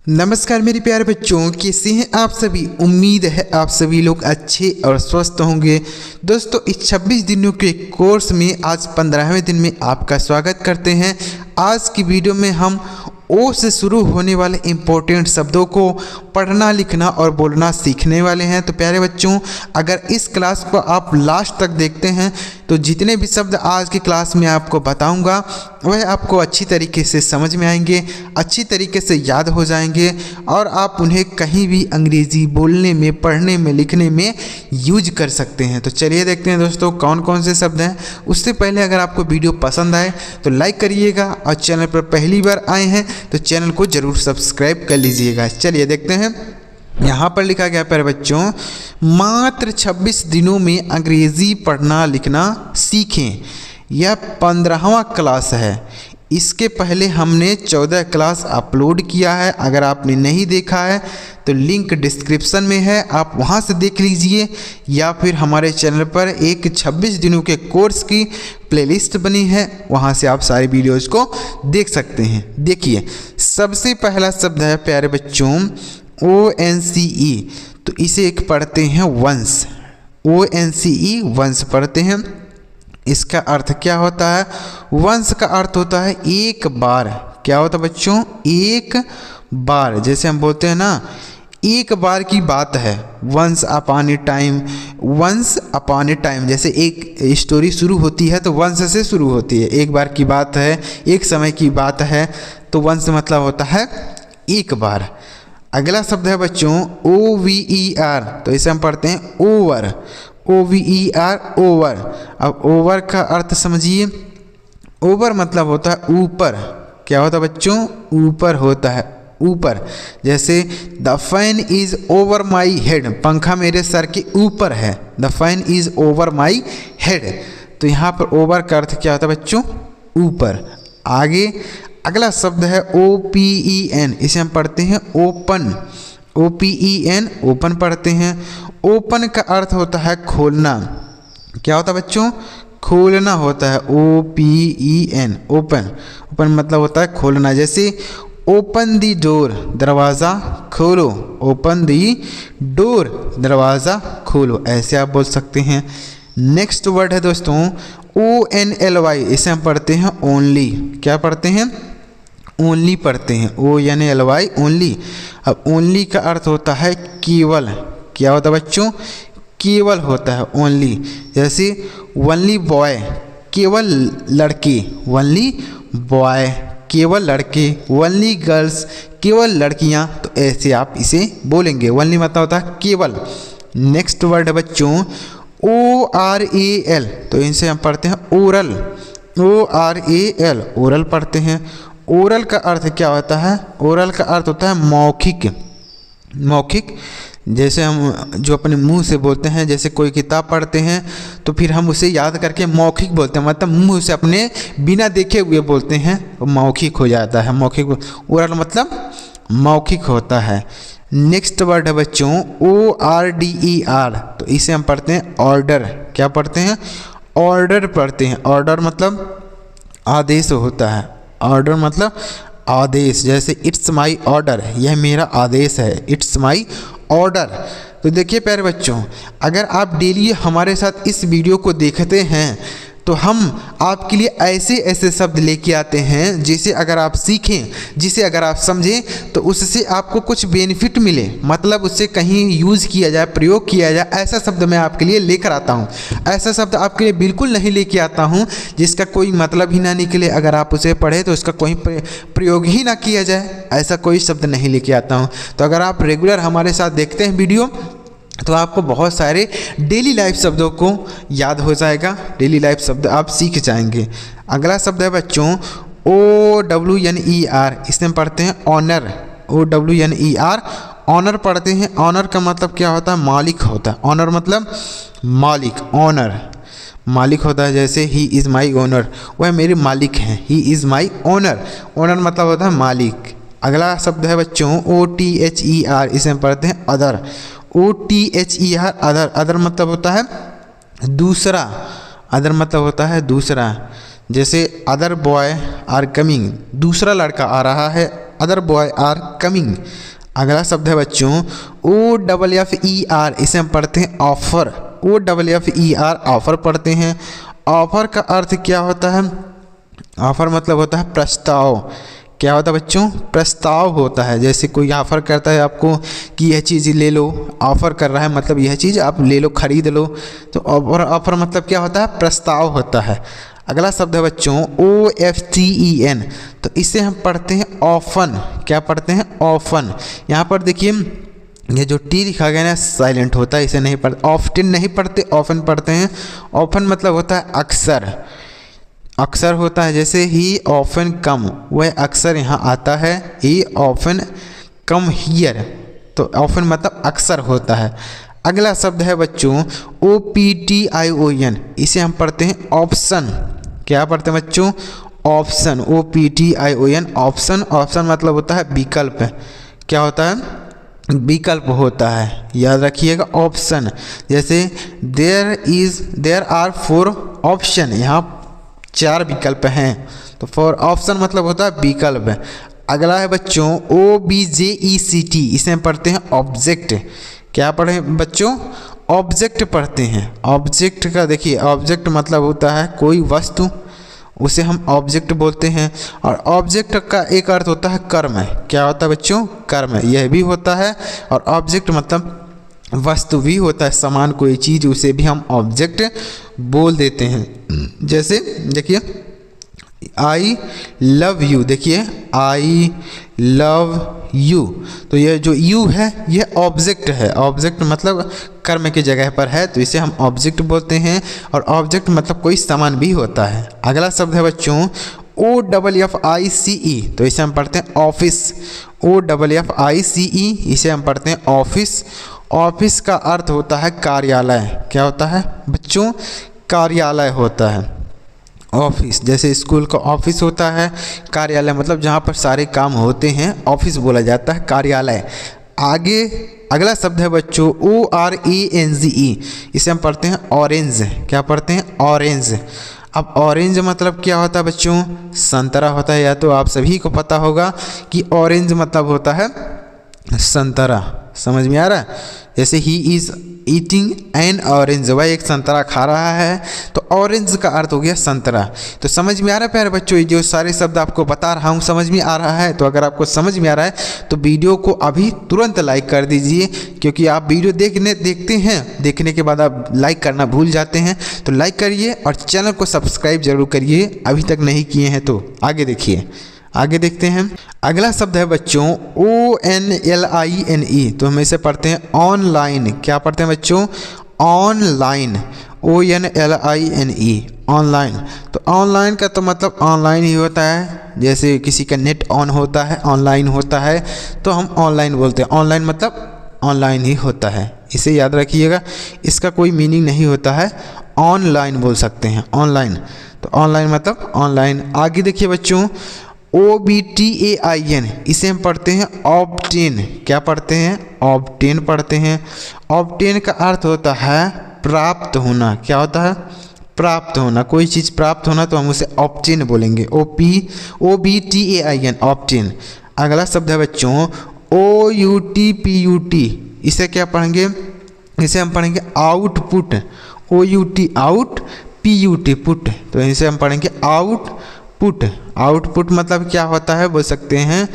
नमस्कार मेरे प्यारे बच्चों, कैसे हैं आप सभी। उम्मीद है आप सभी लोग अच्छे और स्वस्थ होंगे। दोस्तों, इस 26 दिनों के कोर्स में आज 15वें दिन में आपका स्वागत करते हैं। आज की वीडियो में हम ओ से शुरू होने वाले इम्पोर्टेंट शब्दों को पढ़ना, लिखना और बोलना सीखने वाले हैं। तो प्यारे बच्चों, अगर इस क्लास को आप लास्ट तक देखते हैं तो जितने भी शब्द आज की क्लास में आपको बताऊंगा वह आपको अच्छी तरीके से समझ में आएंगे, अच्छी तरीके से याद हो जाएंगे और आप उन्हें कहीं भी अंग्रेज़ी बोलने में, पढ़ने में, लिखने में यूज कर सकते हैं। तो चलिए देखते हैं दोस्तों कौन कौन से शब्द हैं। उससे पहले अगर आपको वीडियो पसंद आए तो लाइक करिएगा और चैनल पर पहली बार आए हैं तो चैनल को ज़रूर सब्सक्राइब कर लीजिएगा। चलिए देखते हैं। यहाँ पर लिखा गया प्यारे बच्चों, मात्र 26 दिनों में अंग्रेज़ी पढ़ना लिखना सीखें। यह 15वां क्लास है। इसके पहले हमने 14 क्लास अपलोड किया है। अगर आपने नहीं देखा है तो लिंक डिस्क्रिप्शन में है, आप वहां से देख लीजिए, या फिर हमारे चैनल पर एक 26 दिनों के कोर्स की प्लेलिस्ट बनी है, वहां से आप सारे वीडियोज़ को देख सकते हैं। देखिए, सबसे पहला शब्द है प्यारे बच्चों ONCE। तो इसे एक पढ़ते हैं वंश। ONCE वंश पढ़ते हैं। इसका अर्थ क्या होता है? वंश का अर्थ होता है एक बार। क्या होता है बच्चों? एक बार। जैसे हम बोलते हैं ना, एक बार की बात है, once upon a time. Once upon a time, जैसे एक स्टोरी शुरू होती है तो वंश से शुरू होती है। एक बार की बात है, एक समय की बात है, तो वंश मतलब होता है एक बार। अगला शब्द है बच्चों OVER। तो इसे हम पढ़ते हैं ओवर। OVER over. अब ओवर का अर्थ समझिए। ओवर मतलब होता है ऊपर। क्या होता है बच्चों? ऊपर होता है, ऊपर। जैसे the fan is over my head. पंखा मेरे सर के ऊपर है। The fan is over my head. तो यहाँ पर ओवर का अर्थ क्या होता है बच्चों? ऊपर। आगे अगला शब्द है OPEN। इसे हम पढ़ते हैं ओपन। OPEN ओपन पढ़ते हैं। ओपन का अर्थ होता है खोलना। क्या होता है बच्चों? खोलना होता है। OPEN open. ओपन मतलब होता है खोलना। जैसे ओपन दी डोर, दरवाज़ा खोलो। ओपन दी डोर, दरवाज़ा खोलो, ऐसे आप बोल सकते हैं। नेक्स्ट वर्ड है दोस्तों ONLY। इसे हम पढ़ते हैं ओनली। क्या पढ़ते हैं? ओनली पढ़ते हैं। ONLY only. अब ओनली का अर्थ होता है केवल। क्या होता है बच्चों? केवल होता है ओनली। जैसे ओनली बॉय, केवल लड़के। ओनली बॉय, केवल लड़के। ओनली गर्ल्स, केवल लड़कियां। तो ऐसे आप इसे बोलेंगे। ओनली मतलब होता है केवल। नेक्स्ट वर्ड है बच्चों ORAL। तो इनसे हम पढ़ते हैं ओरल। ORAL ओरल पढ़ते हैं। ओरल का अर्थ क्या होता है? ओरल का अर्थ होता है मौखिक। मौखिक, जैसे हम जो अपने मुंह से बोलते हैं, जैसे कोई किताब पढ़ते हैं तो फिर हम उसे याद करके मौखिक बोलते हैं, मतलब मुंह से अपने बिना देखे हुए बोलते हैं, तो मौखिक हो जाता है। मौखिक, ओरल मतलब मौखिक होता है। नेक्स्ट वर्ड है बच्चों ORDER। तो इसे हम पढ़ते हैं ऑर्डर। क्या पढ़ते हैं? ऑर्डर पढ़ते हैं। ऑर्डर मतलब आदेश होता है। ऑर्डर मतलब आदेश। जैसे इट्स माई ऑर्डर, यह मेरा आदेश है। It's my order. तो देखिए प्यारे बच्चों, अगर आप डेली हमारे साथ इस वीडियो को देखते हैं तो हम आपके लिए ऐसे ऐसे शब्द लेके आते हैं जिसे अगर आप सीखें, जिसे अगर आप समझें तो उससे आपको कुछ बेनिफिट मिले, मतलब उससे कहीं यूज़ किया जाए, प्रयोग किया जाए, ऐसा शब्द मैं आपके लिए लेकर आता हूँ। ऐसा शब्द आपके लिए बिल्कुल नहीं लेके आता हूँ जिसका कोई मतलब ही ना निकले। अगर आप उसे पढ़ें तो उसका कोई प्रयोग ही ना किया जाए, ऐसा कोई शब्द नहीं लेके आता हूँ। तो अगर आप रेगुलर हमारे साथ देखते हैं वीडियो तो आपको बहुत सारे डेली लाइफ शब्दों को याद हो जाएगा। डेली लाइफ शब्द आप सीख जाएंगे। अगला शब्द है बच्चों OWNER। इसे हम पढ़ते हैं ऑनर। OWNER ऑनर पढ़ते हैं। ऑनर का मतलब क्या होता है? मालिक होता है। ऑनर मतलब मालिक। ऑनर मालिक होता है। जैसे ही इज़ माई ओनर, वह मेरे मालिक हैं। He is my owner. Owner मतलब होता है मालिक। अगला शब्द है बच्चों OTHER। इसे हम पढ़ते हैं अदर। OTHER other. अदर मतलब होता है दूसरा। अदर मतलब होता है दूसरा। जैसे अदर बॉय आर कमिंग, दूसरा लड़का आ रहा है। Other boy are coming. अगला शब्द है बच्चों OFFER, इसे हम पढ़ते हैं ऑफर। OFFER ऑफर पढ़ते हैं। ऑफर का अर्थ क्या होता है? ऑफर मतलब होता है प्रस्ताव। क्या होता है बच्चों? प्रस्ताव होता है। जैसे कोई ऑफर करता है आपको कि यह चीज़ ले लो, ऑफर कर रहा है मतलब यह चीज़ आप ले लो, खरीद लो। तो ऑफर मतलब क्या होता है? प्रस्ताव होता है। अगला शब्द है बच्चों OFTEN, तो इसे हम पढ़ते हैं ऑफन। क्या पढ़ते हैं? ऑफन। यहाँ पर देखिए ये जो टी लिखा गया ना साइलेंट होता है, इसे नहीं पढ़ते। ऑफ्टन नहीं पढ़ते, ऑफन पढ़ते हैं। ऑफन मतलब होता है अक्सर, अक्सर होता है। जैसे ही ऑफन कम, वह अक्सर यहाँ आता है। ही ऑफन कम हियर, तो ऑफन मतलब अक्सर होता है। अगला शब्द है बच्चों OPTION, इसे हम पढ़ते हैं ऑप्शन। क्या पढ़ते हैं बच्चों? ऑप्शन। OPTION option. ऑप्शन मतलब होता है विकल्प। क्या होता है? विकल्प होता है, याद रखिएगा ऑप्शन। जैसे देयर आर 4 ऑप्शन, यहाँ 4 विकल्प हैं, तो 4 ऑप्शन मतलब होता है विकल्प। अगला है बच्चों OBJECT, इसे हम पढ़ते हैं ऑब्जेक्ट। क्या पढ़े बच्चों? ऑब्जेक्ट पढ़ते हैं। ऑब्जेक्ट का देखिए, ऑब्जेक्ट मतलब होता है कोई वस्तु, उसे हम ऑब्जेक्ट बोलते हैं। और ऑब्जेक्ट का एक अर्थ होता है कर्म। क्या होता है बच्चों? कर्म, यह भी होता है। और ऑब्जेक्ट मतलब वस्तु भी होता है, समान कोई चीज़, उसे भी हम ऑब्जेक्ट बोल देते हैं। जैसे देखिए आई लव यू, देखिए आई लव यू, तो ये जो यू है ये ऑब्जेक्ट है। ऑब्जेक्ट मतलब कर्म की जगह पर है, तो इसे हम ऑब्जेक्ट बोलते हैं। और ऑब्जेक्ट मतलब कोई सामान भी होता है। अगला शब्द है बच्चों OFFICE, तो इसे हम पढ़ते हैं ऑफिस। OFFICE, इसे हम पढ़ते हैं ऑफिस। ऑफिस का अर्थ होता है कार्यालय। क्या होता है बच्चों? कार्यालय होता है। ऑफिस, जैसे स्कूल का ऑफिस होता है, कार्यालय मतलब जहाँ पर सारे काम होते हैं, ऑफिस बोला जाता है, कार्यालय। आगे अगला शब्द है बच्चों ORANGE, इसे हम पढ़ते हैं ऑरेंज। क्या पढ़ते हैं? ऑरेंज। अब ऑरेंज मतलब क्या होता है बच्चों? संतरा होता है। या तो आप सभी को पता होगा कि ऑरेंज मतलब होता है संतरा। समझ में आ रहा है? जैसे he is eating N orange, वह एक संतरा खा रहा है, तो ऑरेंज का अर्थ हो गया संतरा। तो समझ में आ रहा है प्यारे बच्चों? जो सारे शब्द आपको बता रहा हूँ समझ में आ रहा है? तो अगर आपको समझ में आ रहा है तो वीडियो को अभी तुरंत लाइक कर दीजिए, क्योंकि आप वीडियो देखते हैं, देखने के बाद आप लाइक करना भूल जाते हैं। तो लाइक करिए और चैनल को सब्सक्राइब जरूर करिए, अभी तक नहीं किए हैं तो। आगे देखिए, आगे देखते हैं। अगला शब्द है बच्चों ONLINE, तो हम इसे पढ़ते हैं ऑनलाइन। क्या पढ़ते हैं बच्चों? ऑनलाइन। ONLINE, online. तो ऑनलाइन का तो मतलब ऑनलाइन ही होता है। जैसे किसी का नेट ऑन होता है, ऑनलाइन होता है, तो हम ऑनलाइन बोलते हैं। ऑनलाइन मतलब ऑनलाइन ही होता है, इसे याद रखिएगा। इसका कोई मीनिंग नहीं होता है, ऑनलाइन बोल सकते हैं, ऑनलाइन। तो ऑनलाइन मतलब ऑनलाइन। आगे देखिए बच्चों OBTAIN, इसे हम पढ़ते हैं ऑब्टेन। क्या पढ़ते हैं? ऑब्टेन पढ़ते हैं। ऑब्टेन का अर्थ होता है प्राप्त होना। क्या होता है? प्राप्त होना। कोई चीज़ प्राप्त होना तो हम उसे ऑब्टेन बोलेंगे। OBTAIN, obtain. अगला शब्द है बच्चों OUTPUT, इसे क्या पढ़ेंगे? इसे हम पढ़ेंगे output. OUT out, PUT put, तो इसे हम पढ़ेंगे आउटपुट। आउटपुट मतलब क्या होता है बोल सकते हैं?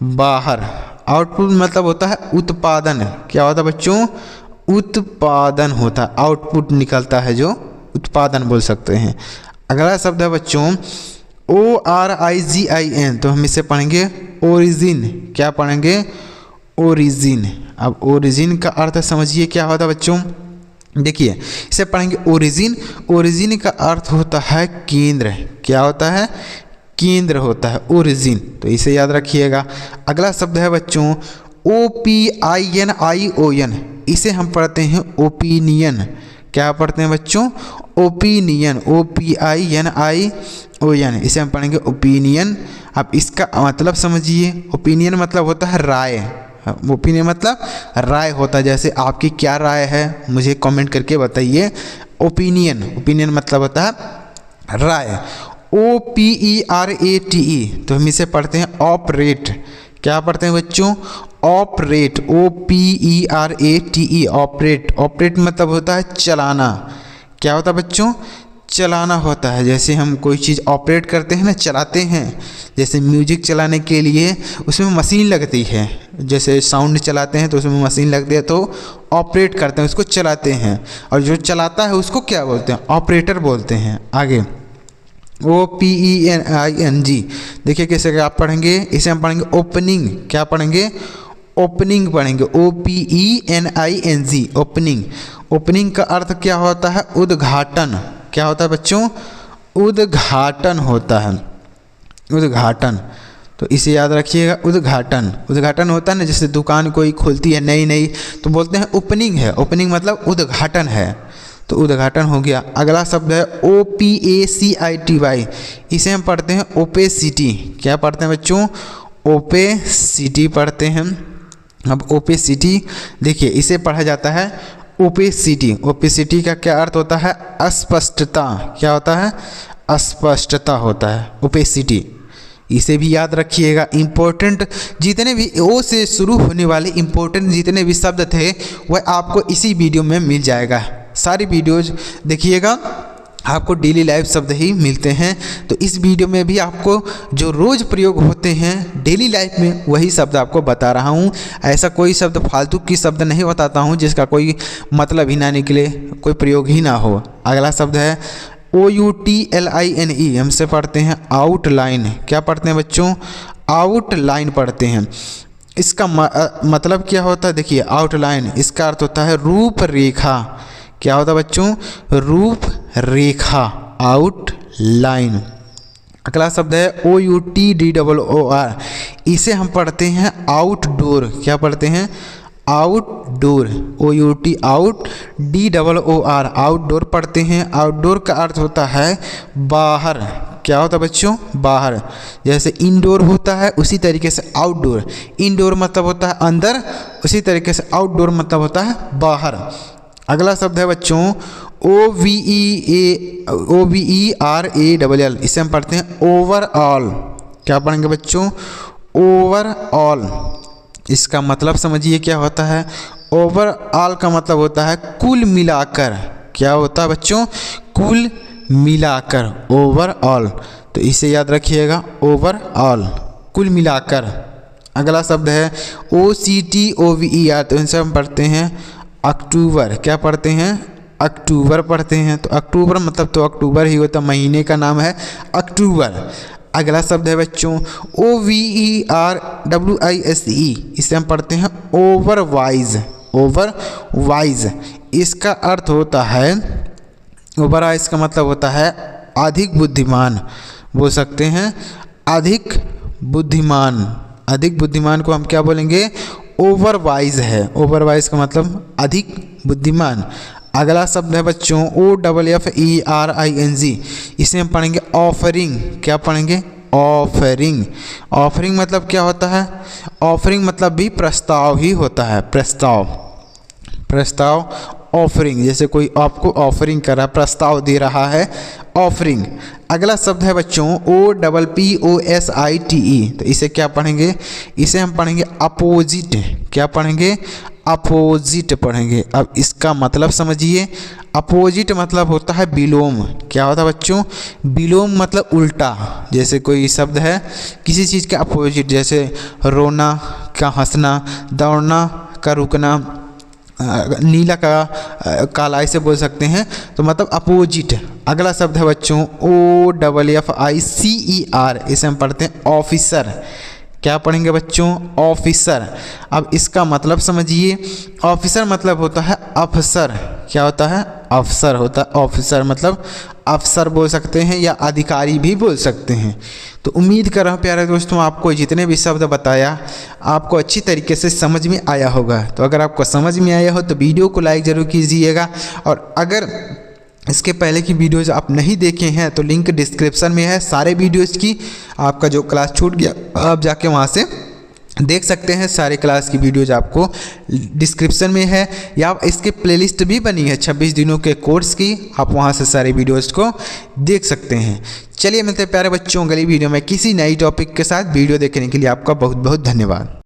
बाहर। आउटपुट मतलब होता है उत्पादन। क्या होता है बच्चों? उत्पादन होता है, आउटपुट निकलता है जो उत्पादन बोल सकते हैं। अगला शब्द है बच्चों ORIGIN, तो हम इसे पढ़ेंगे ओरिजिन। क्या पढ़ेंगे? ओरिजिन। अब ओरिजिन का अर्थ समझिए क्या होता है बच्चों? देखिए इसे पढ़ेंगे ओरिजिन। ओरिजिन का अर्थ होता है केंद्र। क्या होता है? केंद्र होता है ओरिजिन, तो इसे याद रखिएगा। अगला शब्द है बच्चों OPINION, इसे हम पढ़ते हैं ओपिनियन। क्या पढ़ते हैं बच्चों? ओपिनियन। OPINION, इसे हम पढ़ेंगे ओपिनियन। अब इसका मतलब समझिए। ओपिनियन मतलब होता है राय। ओपिनियन मतलब राय होता है। जैसे आपकी क्या राय है मुझे कमेंट करके बताइए। ओपिनियन, ओपिनियन मतलब होता है राय। OPERATE, तो हम इसे पढ़ते हैं ऑपरेट। क्या पढ़ते हैं बच्चों? Operate, OPERATE, operate. ऑपरेट मतलब होता है चलाना। क्या होता है बच्चों? चलाना होता है। जैसे हम कोई चीज़ ऑपरेट करते हैं ना, चलाते हैं। जैसे म्यूजिक चलाने के लिए उसमें मशीन लगती है, जैसे साउंड चलाते हैं तो उसमें मशीन लगती है, तो ऑपरेट करते हैं, उसको चलाते हैं। और जो चलाता है उसको क्या बोलते हैं? ऑपरेटर बोलते हैं। आगे OPENING, देखिए कैसे आप पढ़ेंगे, इसे हम पढ़ेंगे ओपनिंग। क्या पढ़ेंगे? ओपनिंग पढ़ेंगे, OPENING, ओपनिंग। ओपनिंग का अर्थ क्या होता है? उद्घाटन। क्या होता है बच्चों? उद्घाटन होता है, उद्घाटन। तो इसे याद रखिएगा, उद्घाटन। उद्घाटन होता है ना, जैसे दुकान कोई खुलती है नई नई, तो बोलते हैं ओपनिंग है। ओपनिंग मतलब उद्घाटन है, तो उद्घाटन हो गया। अगला शब्द है OPACITY, इसे हम पढ़ते हैं ओपेसिटी। क्या पढ़ते हैं बच्चों? ओपेसिटी पढ़ते हैं। अब ओपेसिटी देखिए, इसे पढ़ा जाता है ओपेसिटी। ओपेसिटी का क्या अर्थ होता है? अस्पष्टता। क्या होता है? अस्पष्टता होता है ओपेसिटी। इसे भी याद रखिएगा। इम्पोर्टेंट जितने भी ओ से शुरू होने वाले इम्पोर्टेंट जितने भी शब्द थे वह आपको इसी वीडियो में मिल जाएगा। सारी वीडियोज देखिएगा, आपको डेली लाइफ शब्द ही मिलते हैं। तो इस वीडियो में भी आपको जो रोज़ प्रयोग होते हैं डेली लाइफ में वही शब्द आपको बता रहा हूँ। ऐसा कोई शब्द फालतू की शब्द नहीं बताता हूँ जिसका कोई मतलब ही ना निकले, कोई प्रयोग ही ना हो। अगला शब्द है OUTLINE, हमसे पढ़ते हैं आउटलाइन। क्या पढ़ते हैं बच्चों? आउटलाइन पढ़ते हैं। इसका मतलब क्या होता है? देखिए आउटलाइन, इसका अर्थ होता है रूपरेखा। क्या होता है बच्चों? रूपरेखा, आउटलाइन। अगला शब्द है OUTDOOR, इसे हम पढ़ते हैं आउटडोर। क्या पढ़ते हैं? Outdoor, OUT out, DOOR outdoor पढ़ते हैं। आउटडोर का अर्थ होता है बाहर। क्या होता है बच्चों? बाहर। जैसे इंडोर होता है उसी तरीके से आउटडोर। इंडोर मतलब होता है अंदर, उसी तरीके से आउटडोर मतलब होता है बाहर। अगला शब्द है बच्चों OVERALL, इसे हम पढ़ते हैं ओवरऑल। क्या पढ़ेंगे बच्चों? ओवरऑल। इसका मतलब समझिए क्या होता है? ओवरऑल का मतलब होता है कुल मिलाकर। क्या होता है बच्चों? कुल मिलाकर, ओवरऑल। तो इसे याद रखिएगा, ओवरऑल, कुल मिलाकर। अगला शब्द है OCTOVER, तो इनसे हम पढ़ते हैं अक्टूबर। क्या पढ़ते हैं? अक्टूबर पढ़ते हैं। तो अक्टूबर मतलब तो अक्टूबर ही होता, महीने का नाम है अक्टूबर। अगला शब्द है बच्चों OVERWISE, इसे हम पढ़ते हैं ओवरवाइज। ओवरवाइज, इसका अर्थ होता है, ओवरवाइज का मतलब होता है अधिक बुद्धिमान, बोल सकते हैं अधिक बुद्धिमान। अधिक बुद्धिमान को हम क्या बोलेंगे? ओवरवाइज है। ओवरवाइज का मतलब अधिक बुद्धिमान। अगला शब्द है बच्चों OFFERING, इसे हम पढ़ेंगे ऑफरिंग। क्या पढ़ेंगे? ऑफरिंग। ऑफरिंग मतलब क्या होता है? ऑफरिंग मतलब भी प्रस्ताव ही होता है, प्रस्ताव। प्रस्ताव, ऑफरिंग। जैसे कोई आपको ऑफरिंग कर रहा है, प्रस्ताव दे रहा है, ऑफरिंग। अगला शब्द है बच्चों OPPOSITE, तो इसे क्या पढ़ेंगे? इसे हम पढ़ेंगे अपोजिट। क्या पढ़ेंगे? अपोजिट पढ़ेंगे। अब इसका मतलब समझिए, अपोजिट मतलब होता है विलोम। क्या होता है बच्चों? विलोम मतलब उल्टा। जैसे कोई शब्द है किसी चीज़ का अपोजिट, जैसे रोना का हंसना, दौड़ना का रुकना, नीला का काला, ऐसे बोल सकते हैं। तो मतलब अपोजिट। अगला शब्द है बच्चों OFFICER, इसे हम पढ़ते हैं ऑफिसर। क्या पढ़ेंगे बच्चों? ऑफिसर। अब इसका मतलब समझिए, ऑफिसर मतलब होता है अफसर। क्या होता है? अफसर होता है। ऑफिसर मतलब अफसर बोल सकते हैं या अधिकारी भी बोल सकते हैं। तो उम्मीद कर रहा हूँ प्यारे दोस्तों, आपको जितने भी शब्द बताया आपको अच्छी तरीके से समझ में आया होगा। तो अगर आपको समझ में आया हो तो वीडियो को लाइक ज़रूर कीजिएगा, और अगर इसके पहले की वीडियोज़ आप नहीं देखे हैं तो लिंक डिस्क्रिप्शन में है सारे वीडियोज़ की। आपका जो क्लास छूट गया आप जाके वहाँ से देख सकते हैं। सारे क्लास की वीडियोज आपको डिस्क्रिप्शन में है, या इसके प्लेलिस्ट भी बनी है 26 दिनों के कोर्स की, आप वहां से सारे वीडियोज को देख सकते हैं। चलिए मिलते हैं प्यारे बच्चों अगली वीडियो में किसी नई टॉपिक के साथ। वीडियो देखने के लिए आपका बहुत बहुत धन्यवाद।